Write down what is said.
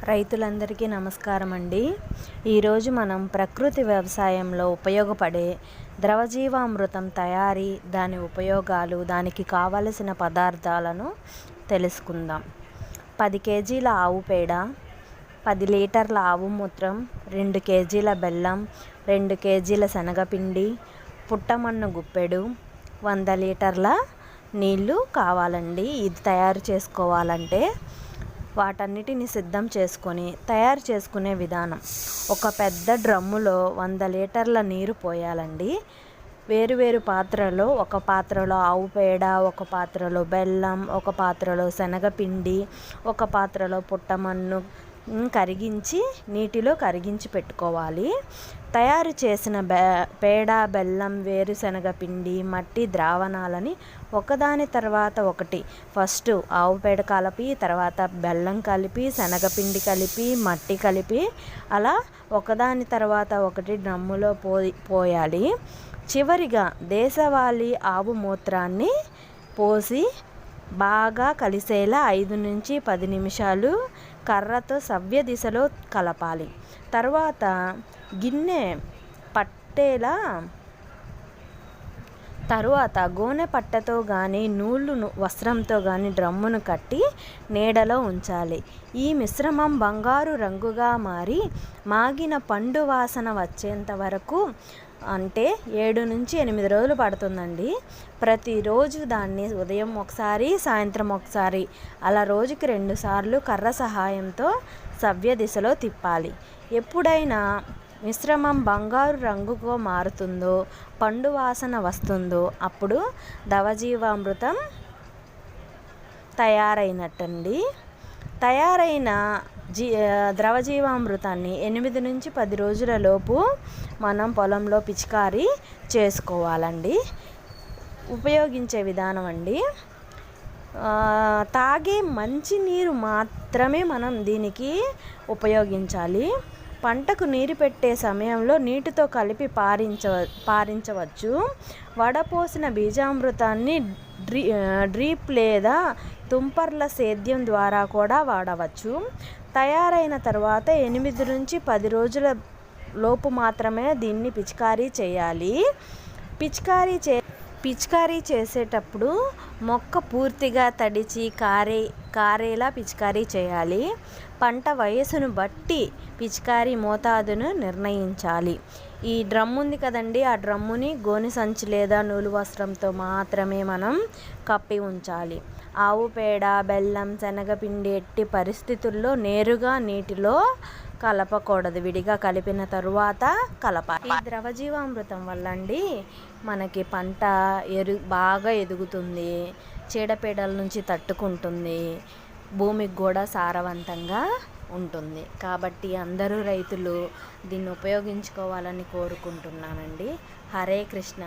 రైతులందరికీ నమస్కారం అండి. ఈరోజు మనం ప్రకృతి వ్యవసాయంలో ఉపయోగపడే ద్రవజీవామృతం తయారీ, దాని ఉపయోగాలు, దానికి కావలసిన పదార్థాలను తెలుసుకుందాం. 10 కేజీల ఆవు పేడ, 10 లీటర్ల ఆవు మూత్రం, 2 కేజీల బెల్లం, 2 కేజీల శనగపిండి, పుట్టమన్ను గుప్పెడు, 100 లీటర్ల నీళ్ళు కావాలండి. ఇది తయారు చేసుకోవాలంటే వాటన్నిటిని సిద్ధం చేసుకొని తయారు చేసుకునే విధానం. ఒక పెద్ద డ్రమ్ములో 100 లీటర్ల నీరు పోయాలండి. వేరువేరు పాత్రలో, ఒక పాత్రలో ఆవు పేడ, ఒక పాత్రలో బెల్లం, ఒక పాత్రలో శనగపిండి, ఒక పాత్రలో పుట్టమన్ను కరిగించి నీటిలో కరిగించి పెట్టుకోవాలి. తయారు చేసిన పేడ, బెల్లం, వేరుశనగపిండి, మట్టి ద్రావణాలని ఒకదాని తర్వాత ఒకటి, ఫస్ట్ ఆవు పేడ కలిపి, తర్వాత బెల్లం కలిపి, శనగపిండి కలిపి, మట్టి కలిపి, అలా ఒకదాని తర్వాత ఒకటి డ్రమ్ములో పోయాలి. చివరిగా దేశవాళీ ఆవు మూత్రాన్ని పోసి బాగా కలిసేలా 5 నుంచి 10 నిమిషాలు కర్రతో సవ్య దిశలో కలపాలి. తర్వాత గిన్నె పట్టేలా, తరువాత గోనె పట్టతో కానీ నూలు వస్త్రంతో కానీ డ్రమ్మును కట్టి నీడలో ఉంచాలి. ఈ మిశ్రమం బంగారు రంగుగా మారి మాగిన పండు వాసన వచ్చేంత వరకు, అంటే 7 నుంచి 8 రోజులు పడుతుందండి. ప్రతిరోజు దాన్ని ఉదయం ఒకసారి, సాయంత్రం ఒకసారి, అలా రోజుకి 2 సార్లు కర్ర సహాయంతో సవ్య దిశలో తిప్పాలి. ఎప్పుడైనా మిశ్రమం బంగారు రంగుగా మారుతుందో, పండు వాసన వస్తుందో అప్పుడు ద్రవజీవామృతం తయారైనట్టండి. తయారైన ద్రవజీవామృతాన్ని 8 నుంచి 10 రోజుల లోపు మనం పొలంలో పిచికారీ చేసుకోవాలండి. ఉపయోగించే విధానం అండి, తాగే మంచినీరు మాత్రమే మనం దీనికి ఉపయోగించాలి. పంటకు నీరు పెట్టే సమయంలో నీటితో కలిపి పారించవచ్చు. వడపోసిన బీజామృతాన్ని డ్రిప్ లేదా తుంపర్ల సేద్యం ద్వారా కూడా వాడవచ్చు. తయారైన తర్వాత 8 నుంచి 10 రోజుల లోపు మాత్రమే దీన్ని పిచికారీ చేయాలి. పిచికారీ చేసేటప్పుడు మొక్క పూర్తిగా తడిచి కారేలా పిచికారీ చేయాలి. పంట వయసును బట్టి పిచికారీ మోతాదును నిర్ణయించాలి. ఈ డ్రమ్ ఉంది కదండి, ఆ డ్రమ్ముని గోనె సంచి లేదా నూలు వస్త్రంతో మాత్రమే మనం కప్పి ఉంచాలి. ఆవు పేడ, బెల్లం, శనగపిండి ఎట్టి పరిస్థితుల్లో నేరుగా నీటిలో కలపకూడదు. విడిగా కలిపిన తరువాత కలపాలి. ఈ ద్రవజీవామృతం వల్ల అండి మనకి పంట బాగా ఎదుగుతుంది, చీడపీడల నుంచి తట్టుకుంటుంది, భూమికి కూడా సారవంతంగా ఉంటుంది. కాబట్టి అందరూ రైతులు దీన్ని ఉపయోగించుకోవాలని కోరుకుంటున్నానండి. హరే కృష్ణ.